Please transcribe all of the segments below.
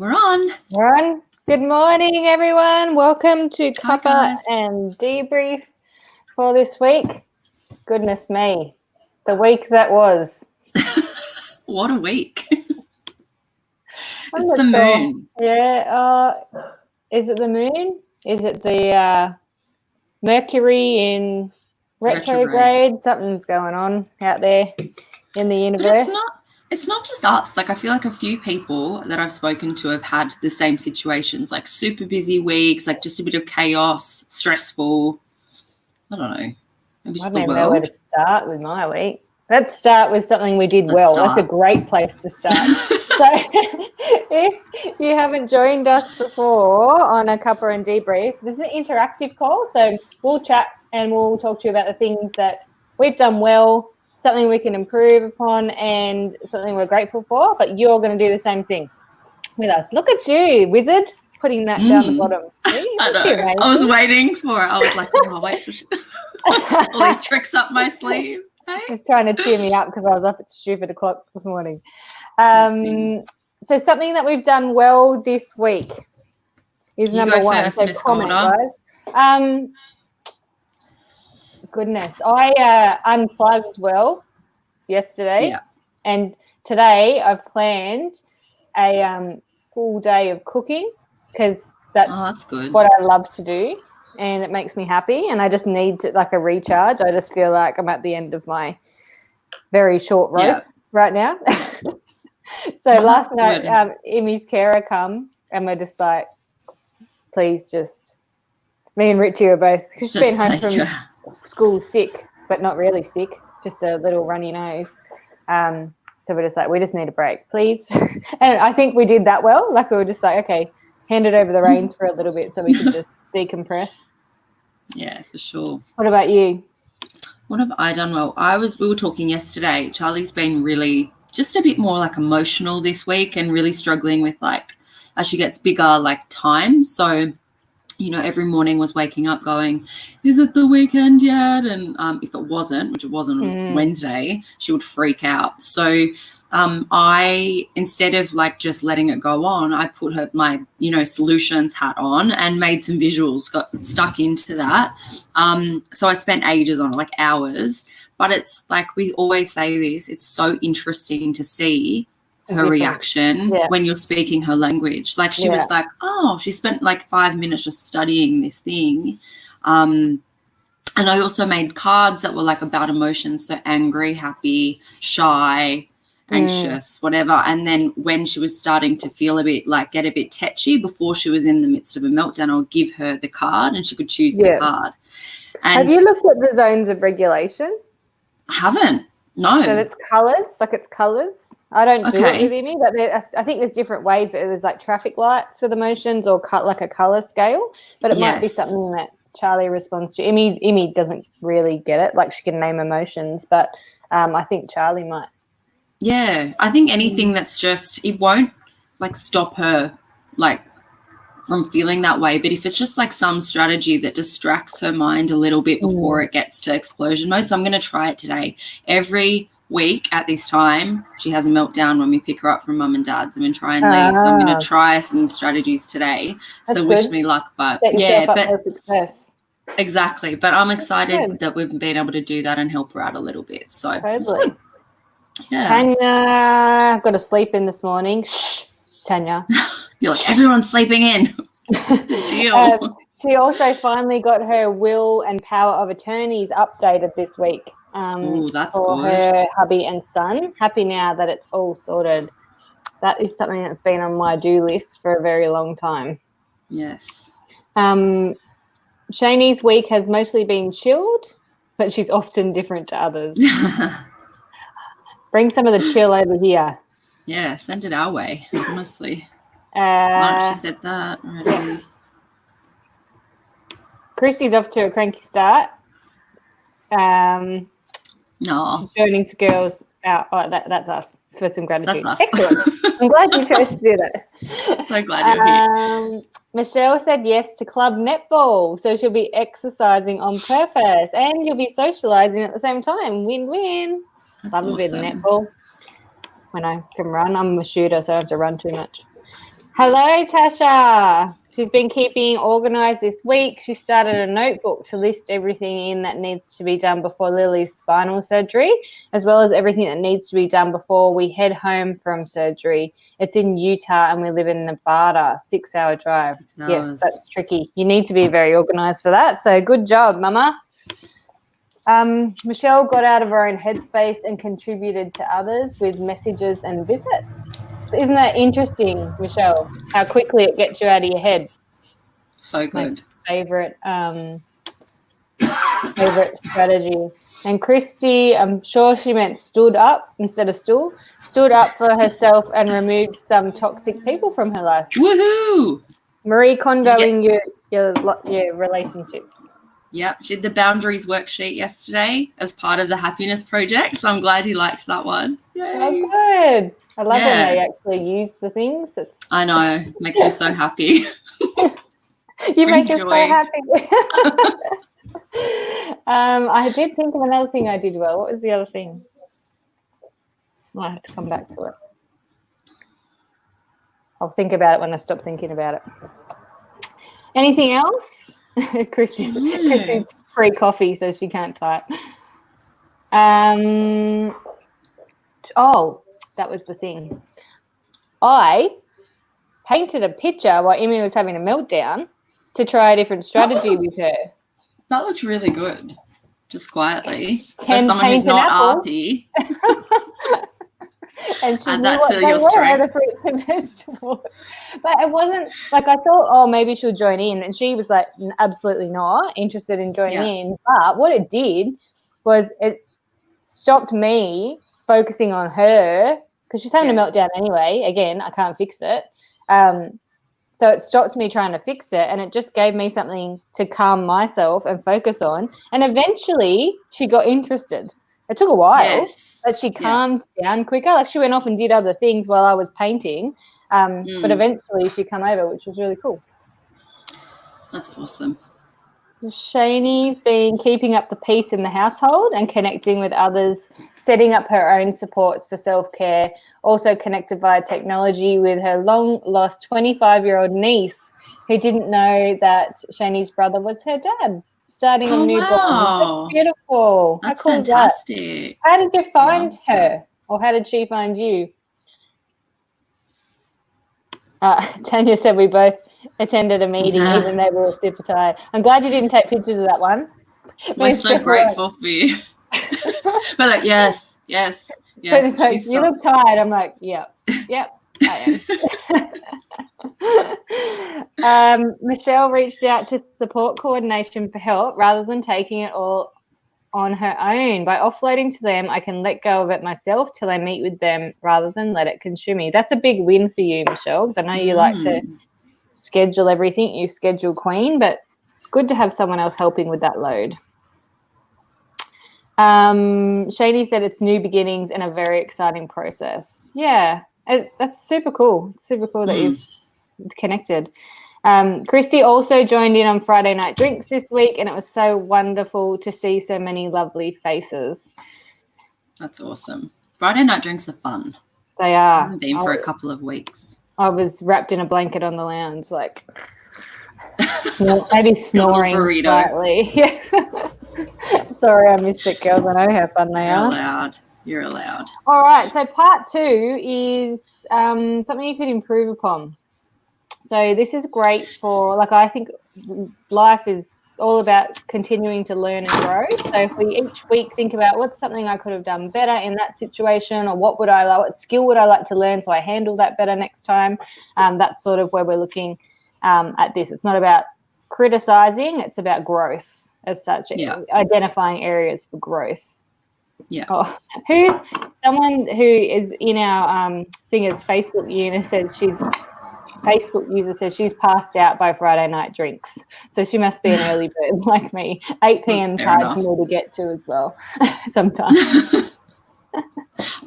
We're on. We're on. Good morning, everyone. Welcome to Hi, Cuppa guys. and Debrief for this week. Goodness me, the week that was. What a week. I'm It's not the sure. moon. Yeah. Is it the moon? Is it the Mercury in retrograde? Something's going on out there in the universe. But it's not just us. Like, I feel like a few people that I've spoken to have had the same situations, like super busy weeks, like just a bit of chaos, stressful. I don't know. Maybe just I the don't even know where world. to start with my week. Let's start with something we did well. That's a great place to start. So if you haven't joined us before on a Cuppa and Debrief, this is an interactive call. So we'll chat and we'll talk to you about the things that we've done well, something we can improve upon, and something we're grateful for. But you're going to do the same thing with us. Look at you, wizard, putting that down the bottom. I know. I was waiting for it. I was like, oh, wait till all these tricks up my sleeve. Hey? Just trying to cheer me up because I was up at stupid o'clock this morning. So something that we've done well this week is number one. First, so Miss comment, Golder. guys. Goodness, I unplugged well yesterday, and today I've planned a full day of cooking because that's good. what I love to do. And it makes me happy, and I just need like a recharge. I just feel like I'm at the end of my very short rope right now. So last night, Emmy's carer come, and we're just like, please just, me and Richie are both, because she's been home from school sick, but not really sick, just a little runny nose. So we're just like, we just need a break, please. And I think we did that well. Like we were just like, okay, hand it over the reins for a little bit so we can just decompress. Yeah, for sure. What about you? What have I done well? We were talking yesterday. Charlie's been really just a bit more like emotional this week and really struggling with like as she gets bigger, like time. So, you know, every morning was waking up going, is it the weekend yet? And if it wasn't, which it wasn't, it was Wednesday, she would freak out. So I, instead of like just letting it go on, I put my, solutions hat on and made some visuals, got stuck into that. So I spent ages on it, like hours, but it's like, we always say this, it's so interesting to see her reaction when you're speaking her language. Like she was like, oh, she spent like 5 minutes just studying this thing. And I also made cards that were like about emotions. So angry, happy, shy, anxious, whatever. And then when she was starting to feel get a bit tetchy before she was in the midst of a meltdown, I'll give her the card and she could choose the card. And have you looked at the zones of regulation? I haven't. No. So it's colours, it's colours. I don't do it with Emmy, but I think there's different ways, but there's like traffic lights with emotions or like a colour scale, but it might be something that Charlie responds to. Emmy doesn't really get it, like she can name emotions, but I think Charlie might. Yeah, I think anything that's just, it won't like stop her like from feeling that way, but if it's just like some strategy that distracts her mind a little bit before it gets to explosion mode. So I'm going to try it today. Every week at this time, she has a meltdown when we pick her up from mum and dad's and then try and leave. So I'm going to try some strategies today. That's so good. Wish me luck, but exactly. But I'm excited that we've been able to do that and help her out a little bit. So totally. Yeah. Tanya got to sleep in this morning. Shh, Tanya. You're like, everyone's sleeping in. Deal. She also finally got her will and power of attorneys updated this week. That's for good. Her hubby and son. Happy now that it's all sorted. That is something that's been on my do list for a very long time. Yes. Shani's week has mostly been chilled, but she's often different to others. Bring some of the chill over here. Yeah, send it our way, honestly. Mark, she said that already. Yeah. Christy's off to a cranky start. No. She's joining girls out. Oh, that's us for some gratitude. That's us. Excellent. I'm glad you chose to do that. So glad you're here. Michelle said yes to club netball, so she'll be exercising on purpose and you'll be socialising at the same time. Win-win. Love a bit of netball when I can run. I'm a shooter, so I have to run too much. Hello, Tasha. She's been keeping organised this week. She started a notebook to list everything in that needs to be done before Lily's spinal surgery, as well as everything that needs to be done before we head home from surgery. It's in Utah and we live in Nevada, 6-hour drive. Yes, that's tricky. You need to be very organised for that. So good job, Mama. Michelle got out of her own headspace and contributed to others with messages and visits. Isn't that interesting, Michelle, how quickly it gets you out of your head? So good. My favorite strategy. And Christy, I'm sure she meant stood up instead of stool, stood up for herself and removed some toxic people from her life. Woohoo! Marie Kondoing your relationship. Yep, she did the boundaries worksheet yesterday as part of the happiness project, so I'm glad you liked that one. Yay. Oh, good. I love when they actually use the things. I know. Makes me so happy. You make us so happy. I did think of another thing I did well. What was the other thing? I have to come back to it. I'll think about it when I stop thinking about it. Anything else? Chrissy's free coffee, so she can't type. Oh, that was the thing. I painted a picture while Emmy was having a meltdown to try a different strategy with her. That looks really good, just quietly. For someone who's not arty. And she add knew that what to they your were, strengths. the fruits and vegetables. But it wasn't like I thought, oh, maybe she'll join in. And she was like, absolutely not interested in joining in. But what it did was it stopped me focusing on her because she's having a meltdown anyway. Again, I can't fix it. So it stopped me trying to fix it, and it just gave me something to calm myself and focus on. And eventually she got interested. It took a while, but she calmed down quicker. Like she went off and did other things while I was painting, but eventually she came over, which was really cool. That's awesome. So Shani's been keeping up the peace in the household and connecting with others, setting up her own supports for self-care, also connected via technology with her long-lost 25-year-old niece who didn't know that Shani's brother was her dad. Starting a new bond. That's beautiful. That's how cool fantastic. Is that? How did you find her? Or how did she find you? Tanya said we both attended a meeting even though we were super tired. I'm glad you didn't take pictures of that one. We're so grateful for you. But like, yes. So you look tired. I'm like, yep, I am. Michelle reached out to support coordination for help rather than taking it all on her own. By offloading to them, I can let go of it myself till I meet with them rather than let it consume me. That's a big win for you, Michelle, because I know you like to schedule everything. You schedule queen, but it's good to have someone else helping with that load. Shani said it's new beginnings and a very exciting process. Yeah, that's super cool. It's super cool that you've connected. Christy also joined in on Friday night drinks this week, and it was so wonderful to see so many lovely faces. That's awesome. Friday night drinks are fun. They are. I haven't been for a couple of weeks. I was wrapped in a blanket on the lounge, like maybe snoring slightly. Sorry, I missed it, girls. I know how fun they are. You're allowed. All right, so part 2 is something you could improve upon. So this is great for, like, I think life is all about continuing to learn and grow. So if we each week think about what's something I could have done better in that situation, or what skill would I like to learn so I handle that better next time, that's sort of where we're looking at this. It's not about criticizing, it's about growth as such, identifying areas for growth. Yeah. Oh, someone who is in our thing as Facebook user says she's passed out by Friday night drinks. So she must be an early bird like me. 8 p.m. is hard for me to get to as well sometimes.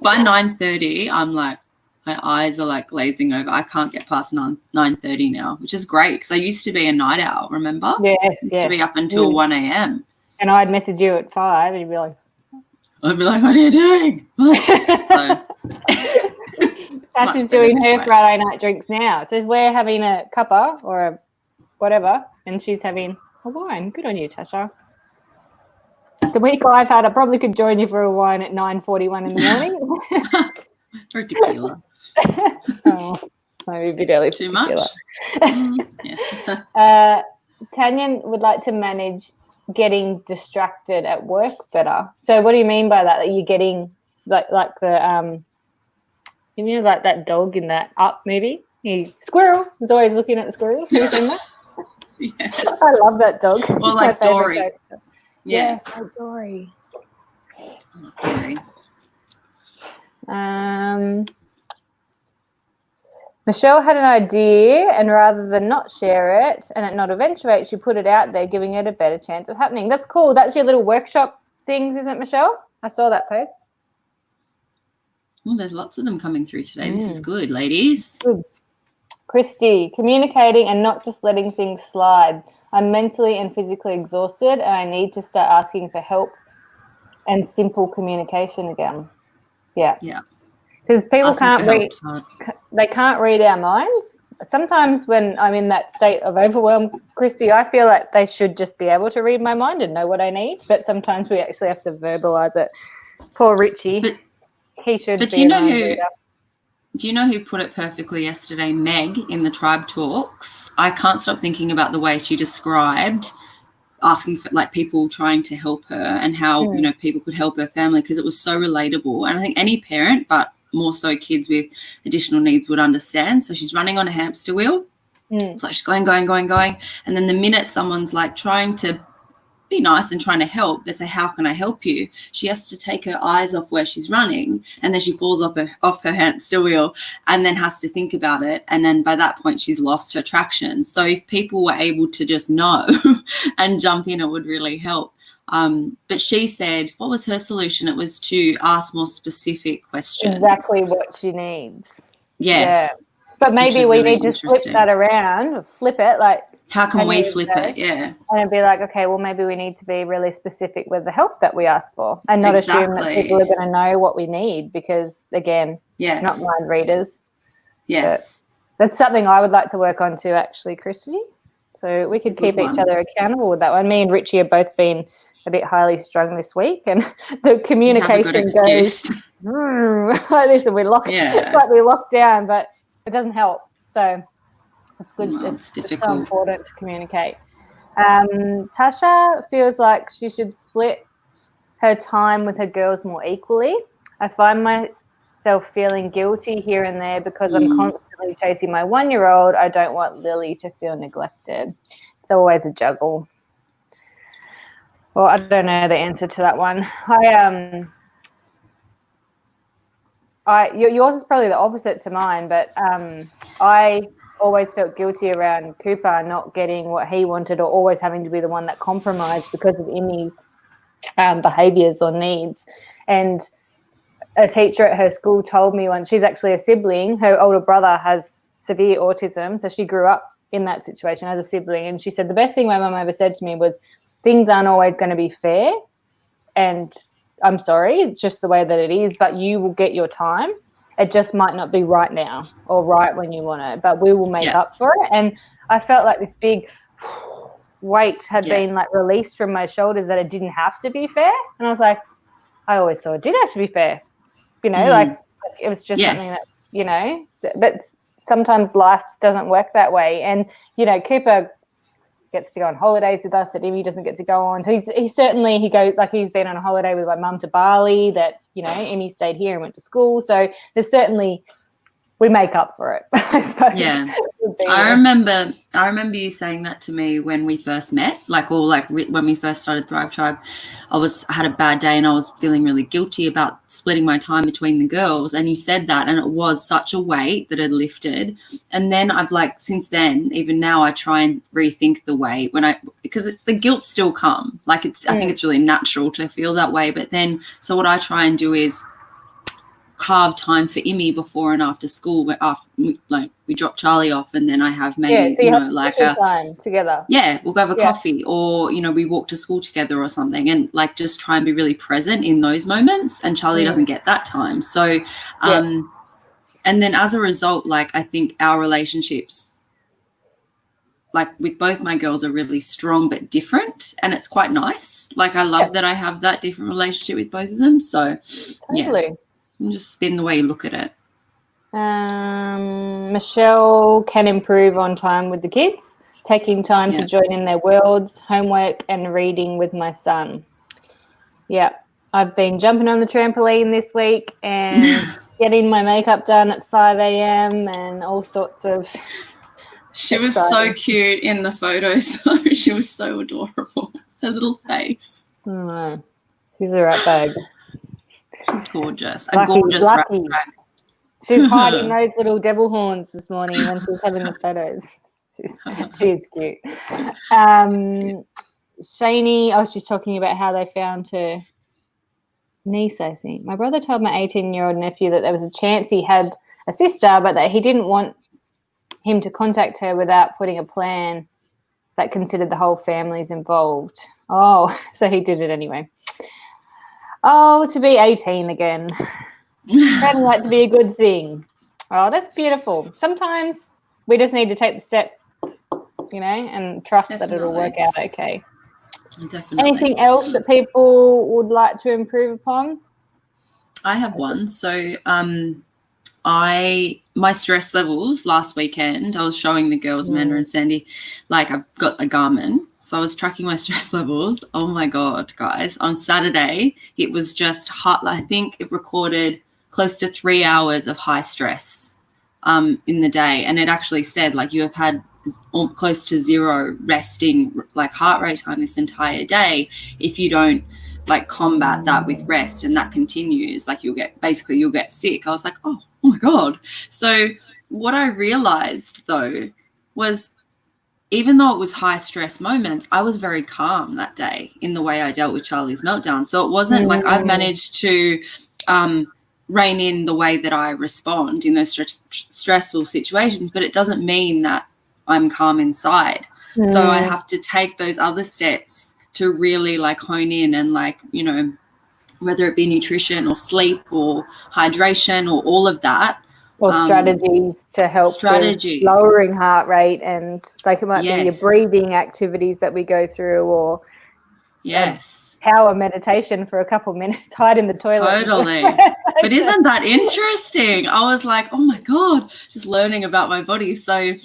By 9:30, I'm like, my eyes are like glazing over. I can't get past 9:30 now, which is great because I used to be a night owl, remember? Yes. I used to be up until 1 a.m. And I'd message you at 5 and you'd be like, I'd be like, what are you doing? Tasha's doing her Friday night drinks now. So we're having a cuppa or a whatever, and she's having a wine. Good on you, Tasha. The week I've had, I probably could join you for a wine at 9:41 in the morning. Or tequila. Oh, maybe a bit early. Too much? Yeah. Tanya would like to manage getting distracted at work better. So what do you mean by that? That you're getting like the you know, like that dog in that Up movie? Squirrel is always looking at the squirrel. Have you seen that? Yes. I love that dog. Or like Dory. Yes, like Dory. I love Dory. Michelle had an idea, and rather than not share it and it not eventuate, she put it out there, giving it a better chance of happening. That's cool. That's your little workshop things, isn't it, Michelle? I saw that post. Well, there's lots of them coming through today. This is good, ladies. Good. Christy, communicating and not just letting things slide. I'm mentally and physically exhausted, and I need to start asking for help and simple communication again. Yeah. Because people they can't read our minds. Sometimes when I'm in that state of overwhelm, Christy, I feel like they should just be able to read my mind and know what I need. But sometimes we actually have to verbalize it. Poor Richie, he should. But do you know who put it perfectly yesterday? Meg in the Tribe Talks. I can't stop thinking about the way she described asking for like people trying to help her and how you know people could help her family, because it was so relatable. And I think any parent, but more so kids with additional needs, would understand. So she's running on a hamster wheel. It's like she's going. And then the minute someone's like trying to be nice and trying to help, they say, how can I help you? She has to take her eyes off where she's running, and then she falls off her hamster wheel and then has to think about it. And then by that point, she's lost her traction. So if people were able to just know and jump in, it would really help. But she said, what was her solution? It was to ask more specific questions. Exactly what she needs. Yes. Yeah. But maybe we need to flip that around, flip it. Like, how can we flip it? Yeah. And it'd be like, okay, well, maybe we need to be really specific with the help that we ask for and not assume that people are going to know what we need because, again, not mind readers. Yes. But that's something I would like to work on too, actually, Christy. So we could keep each other accountable with that one. Me and Richie have both been a bit highly strung this week, and the communication goes like this, and we're locked down, but it doesn't help. So it's good. It's so important to communicate. Tasha feels like she should split her time with her girls more equally. I find myself feeling guilty here and there because I'm constantly chasing my 1-year-old. I don't want Lily to feel neglected. It's always a juggle. Well, I don't know the answer to that one. Yours is probably the opposite to mine, but I always felt guilty around Cooper not getting what he wanted, or always having to be the one that compromised because of Emmy's behaviours or needs. And a teacher at her school told me once, she's actually a sibling, her older brother has severe autism, so she grew up in that situation as a sibling, and she said the best thing my mum ever said to me was, things aren't always going to be fair, and I'm sorry, it's just the way that it is, but you will get your time. It just might not be right now or right when you want it, but we will make up for it. And I felt like this big weight had been like released from my shoulders, that it didn't have to be fair. And I was like, I always thought it did have to be fair, you know, like it was just something that, you know, but sometimes life doesn't work that way. And, you know, Cooper gets to go on holidays with us that Emmy doesn't get to go on. So he goes, like, he's been on a holiday with my mum to Bali that, you know, Emmy stayed here and went to school. So there's certainly, we make up for it, I suppose. Yeah. I remember you saying that to me when we first met, when we first started Thrive Tribe. I had a bad day and I was feeling really guilty about splitting my time between the girls, and you said that, and it was such a weight that had lifted. And then since then, even now, I try and rethink the way because the guilt still come. I think it's really natural to feel that way. But then, so what I try and do is carve time for Emmy before and after school, but after we drop Charlie off, and then I have maybe time together. Yeah, we'll go have a coffee, or we walk to school together or something, and just try and be really present in those moments. And Charlie doesn't get that time, so and And then as a result, like I think our relationships, like with both my girls, are really strong but different, and it's quite nice. Like I love that I have that different relationship with both of them. So Totally. Yeah, just spin the way you look at it. Michelle can improve on time with the kids, taking time to join in their worlds, homework and reading with my son. Yeah, I've been jumping on the trampoline this week and getting my makeup done at 5 a.m. and all sorts of She was so cute in the photos, though. She was so adorable. Her little face. Oh, she's a rat bag. She's gorgeous. A gorgeous rat bag. She's hiding those little devil horns this morning when she's having the photos. She's cute. Shani, she's talking about how they found her niece, I think. My brother told my 18-year-old nephew that there was a chance he had a sister, but that he didn't want him to contact her without putting a plan that considered the whole family's involved. Oh, so he did it anyway. Oh, to be 18 again. Sounding like to be a good thing. Oh, that's beautiful. Sometimes we just need to take the step, and trust that it'll work out okay. Definitely. Anything else that people would like to improve upon? I have one. So my stress levels last weekend, I was showing the girls, Amanda and Sandy, like I've got a Garmin. So I was tracking my stress levels. Oh, my God, guys. On Saturday, it was just hot. I think it recorded close to 3 hours of high stress in the day. And it actually said, like, you have had close to zero resting, like, heart rate time this entire day. If you don't, like, combat that with rest and that continues, like, you'll get sick. I was like, oh my God. So what I realized, though, was even though it was high stress moments, I was very calm that day in the way I dealt with Charlie's meltdown. So it wasn't like I've managed to rein in the way that I respond in those stressful situations, but it doesn't mean that I'm calm inside. So I have to take those other steps to really like hone in and like, whether it be nutrition or sleep or hydration or all of that. Or strategies to help with lowering heart rate, and like it might be your breathing activities that we go through, or power meditation for a couple of minutes, hide in the toilet. Totally. But isn't that interesting? I was like, oh my God, just learning about my body. So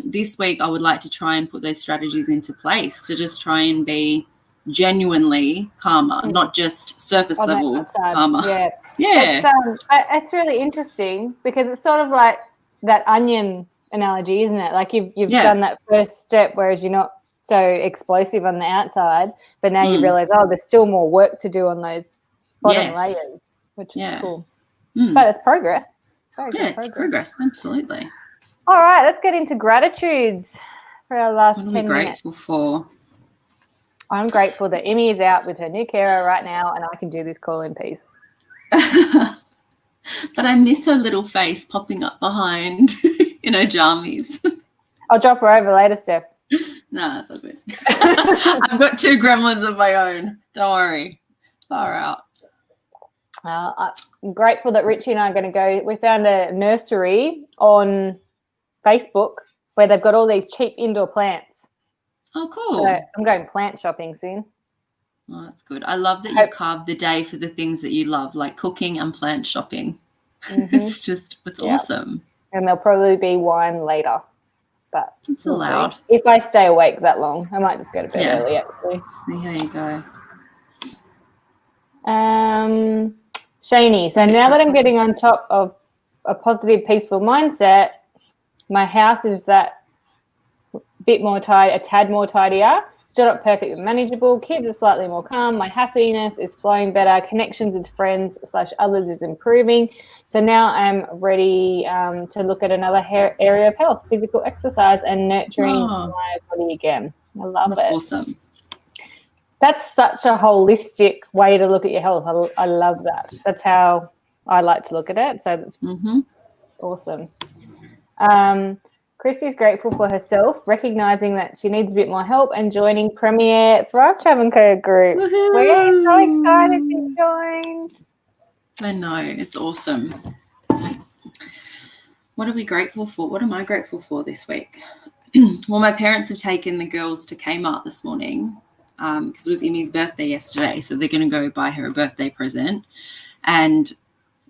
this week I would like to try and put those strategies into place to just try and be genuinely calmer, not just surface level calmer. It's really interesting because it's sort of like that onion analogy, isn't it? Like you've done that first step, whereas you're not so explosive on the outside, but now you realize, there's still more work to do on those bottom layers, which is cool. But it's progress. Progress, absolutely. All right, let's get into gratitudes for our last 10 minutes. What are we grateful for? I'm grateful that Emmy is out with her new carer right now and I can do this call in peace. But I miss her little face popping up behind in her jammies. I'll drop her over later, Steph. No, that's all good. I've got 2 gremlins of my own. Don't worry. Far out. I'm grateful that Richie and I are going to go. We found a nursery on Facebook where they've got all these cheap indoor plants. Oh, cool. So I'm going plant shopping soon. Oh, that's good. I love that you've carved the day for the things that you love, like cooking and plant shopping. It's awesome. And there'll probably be wine later. But it's allowed. If I stay awake that long, I might just go to bed early, actually. See how you go. Shani, so now that I'm getting on top of a positive, peaceful mindset, my house is that a tad more tidier, still not perfect but manageable, kids are slightly more calm, my happiness is flowing better, connections with friends / others is improving. So now I'm ready to look at another area of health, physical exercise and nurturing my body again. I love it. That's awesome. That's such a holistic way to look at your health. I love that. That's how I like to look at it. So that's awesome. Christy's grateful for herself, recognising that she needs a bit more help and joining Premier Thrive Travel Co group. Woohoo! We're so excited she joined. I know, it's awesome. What are we grateful for? What am I grateful for this week? Well, my parents have taken the girls to Kmart this morning because it was Emmy's birthday yesterday. So they're going to go buy her a birthday present. And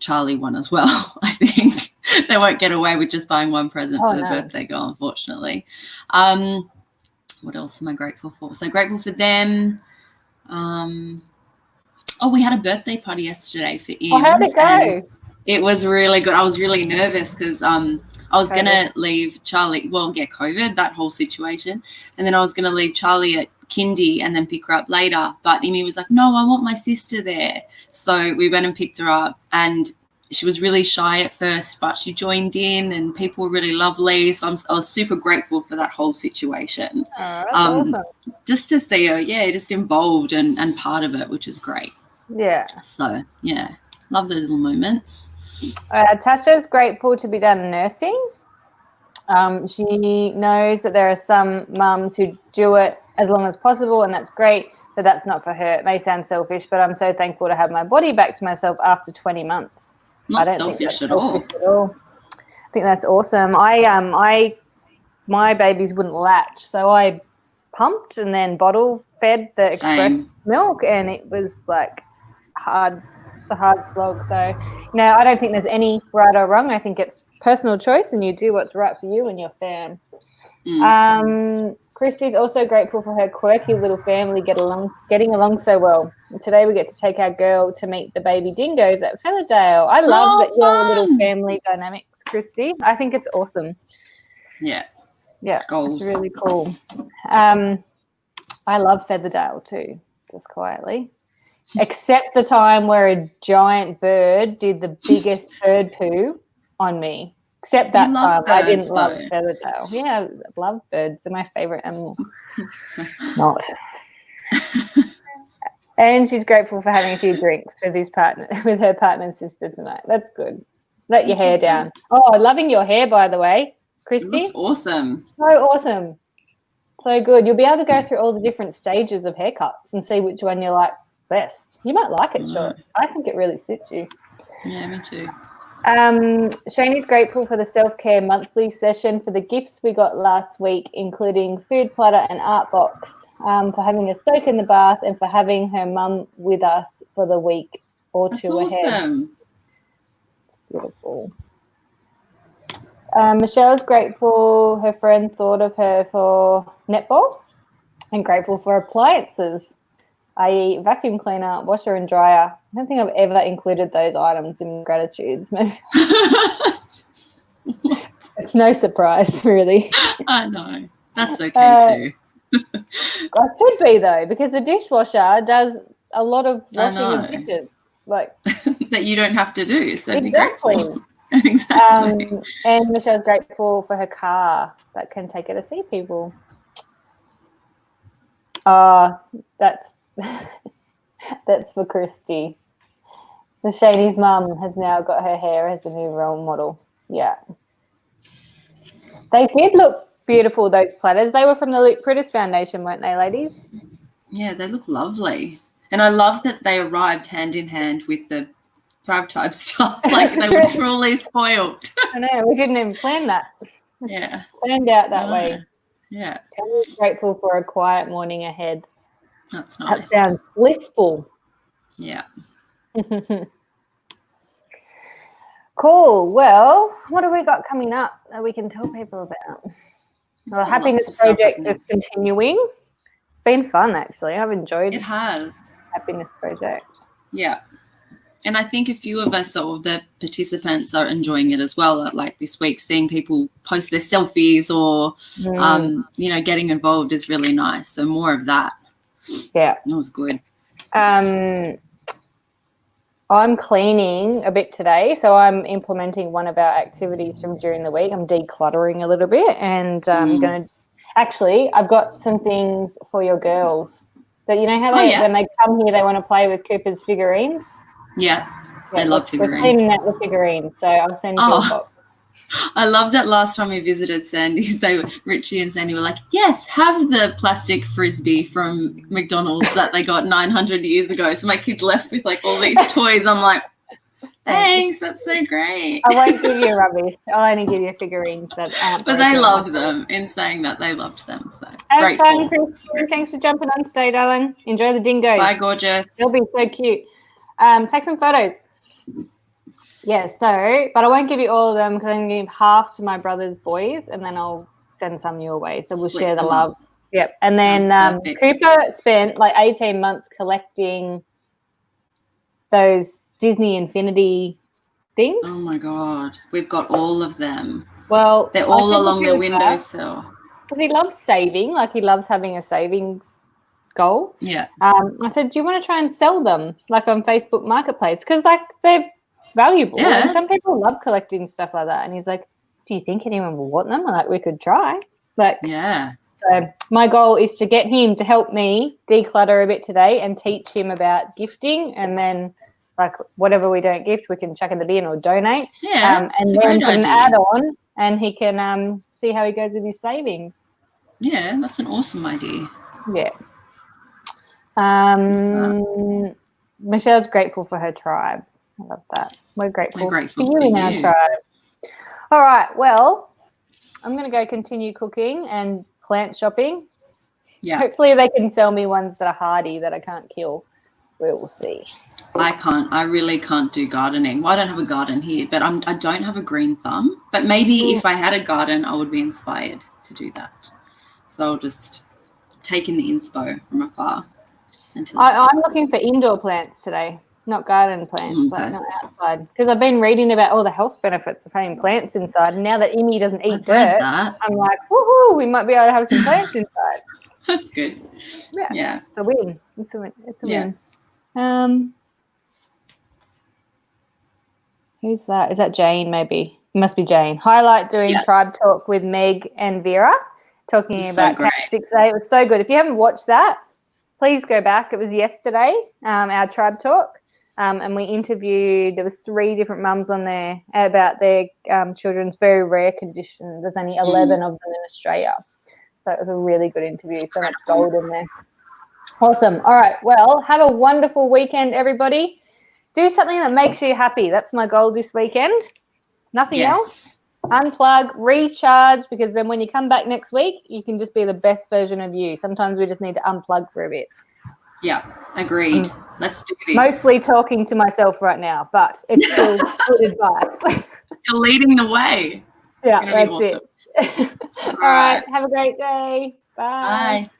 Charlie won as well, I think. They won't get away with just buying one present for the birthday girl, unfortunately. What else am I grateful for? So grateful for them. We had a birthday party yesterday for Ian. How'd it go? It was really good. I was really nervous because I was going to leave Charlie, COVID, that whole situation. And then I was going to leave Charlie at kindy and then pick her up later. But Amy was like, no, I want my sister there. So we went and picked her up, and she was really shy at first, but she joined in and people were really lovely. So I was super grateful for that whole situation. Awesome. Just to see her, just involved and part of it, which is great. Yeah. So, love those little moments. Tasha's grateful to be done nursing. She knows that there are some mums who do it as long as possible, and that's great, but that's not for her. It may sound selfish, but I'm so thankful to have my body back to myself after 20 months. Not selfish at all. I think that's awesome. My babies wouldn't latch, so I pumped and then bottle fed the express milk, and it was like hard. It's a hard slog. So, I don't think there's any right or wrong. I think it's personal choice, and you do what's right for you and your fam. Christy's also grateful for her quirky little family getting along so well. And today we get to take our girl to meet the baby dingoes at Featherdale. I love that your little family dynamics, Christy. I think it's awesome. Yeah. Yeah, it's really cool. I love Featherdale too, just quietly. Except the time where a giant bird did the biggest bird poo on me. Except that time, I didn't love Featherdale. Yeah, I love birds. They're my favourite animal. Not. And she's grateful for having a few drinks with her partner and sister tonight. That's good. Let your hair down. Oh, loving your hair, by the way, Christy. It looks awesome. So awesome. So good. You'll be able to go through all the different stages of haircuts and see which one you like best. You might like it short. I think it really suits you. Yeah, me too. Shane's grateful for the self-care monthly session, for the gifts we got last week, including food platter and art box, for having a soak in the bath, and for having her mum with us for the week or two ahead. That's awesome. Beautiful. Michelle's grateful her friend thought of her for netball, and grateful for appliances, i.e. vacuum cleaner, washer and dryer. I don't think I've ever included those items in gratitudes. It's no surprise, really. I know. That's okay too. I could be, though, because the dishwasher does a lot of washing of dishes. Like that you don't have to do, so exactly. Be grateful. Exactly. And Michelle's grateful for her car that can take her to see people. That's for Christy. The Shady's mum has now got her hair as a new role model. Yeah. They did look beautiful, those platters. They were from the Luke Pritis Foundation, weren't they, ladies? Yeah, they look lovely. And I love that they arrived hand in hand with the Thrive Tribe stuff. Like they were truly spoiled. I know, we didn't even plan that. Yeah. It turned out that way. Yeah. Tammy's grateful for a quiet morning ahead. That's nice. That sounds blissful. Yeah. Cool. Well, what have we got coming up that we can tell people about? Well, Happiness Project is continuing. It's been fun, actually. I've enjoyed it. Has. Happiness Project. Yeah. And I think a few of us, or the participants, are enjoying it as well. Like this week, seeing people post their selfies or, getting involved is really nice. So more of that. Yeah. That was good. I'm cleaning a bit today, so I'm implementing one of our activities from during the week. I'm decluttering a little bit, and I'm going to – actually, I've got some things for your girls. That you know how when they come here, they want to play with Cooper's figurines? Yeah, they love figurines. We're cleaning out the figurines, so I'll send you a box. I love that last time we visited Sandy's, Richie and Sandy were like, yes, have the plastic Frisbee from McDonald's that they got 900 years ago. So my kids left with like all these toys. I'm like, Thanks. That's so great. I won't give you rubbish. I'll only give you figurines that aren't. But they loved them. In saying that, they loved them. So have fun, Christian. Thanks for jumping on today, darling. Enjoy the dingoes. Bye, gorgeous. They'll be so cute. Take some photos. Yeah, but I won't give you all of them because I'm going to give half to my brother's boys and then I'll send some your way. So we'll share the love. Yep. And then Cooper spent like 18 months collecting those Disney Infinity things. Oh, my God. We've got all of them. Well, they're all along the windowsill. Because he loves saving. Like he loves having a savings goal. Yeah. I said, do you want to try and sell them like on Facebook Marketplace? Because like they're valuable. Yeah. And some people love collecting stuff like that. And he's like, do you think anyone will want them? I'm like, we could try. Like, yeah. So my goal is to get him to help me declutter a bit today and teach him about gifting, and then like whatever we don't gift, we can chuck in the bin or donate. Yeah. And then put an add-on, and he can see how he goes with his savings. Yeah, that's an awesome idea. Yeah. Michelle's grateful for her tribe. I love that. We're grateful for you in our tribe. All right. Well, I'm going to go continue cooking and plant shopping. Yeah. Hopefully they can sell me ones that are hardy that I can't kill. We will see. I can't. I really can't do gardening. Well, I don't have a garden here, but I don't have a green thumb. But maybe if I had a garden, I would be inspired to do that. So I'll just take in the inspo from afar. I'm looking for indoor plants today, not garden plants, like not outside. Because I've been reading about all the health benefits of having plants inside. And now that Imi doesn't eat dirt, I'm like, woohoo, we might be able to have some plants inside. That's good. Yeah. It's a win. It's a win. Who's that? Is that Jane maybe? It must be Jane. Highlight doing Tribe Talk with Meg and Vera, talking about Cat 6A. It was so good. If you haven't watched that, please go back. It was yesterday, our Tribe Talk, and we interviewed, there was 3 different mums on there about their children's very rare condition. There's only 11 of them in Australia. So it was a really good interview. So much gold in there. Awesome. All right. Well, have a wonderful weekend, everybody. Do something that makes you happy. That's my goal this weekend. Nothing else. Unplug, recharge, because then when you come back next week, you can just be the best version of you. Sometimes we just need to unplug for a bit. Yeah, agreed. Let's do this. Mostly talking to myself right now, but it's still good advice. You're leading the way. Yeah, that's awesome. It. All right. Have a great day. Bye. Bye.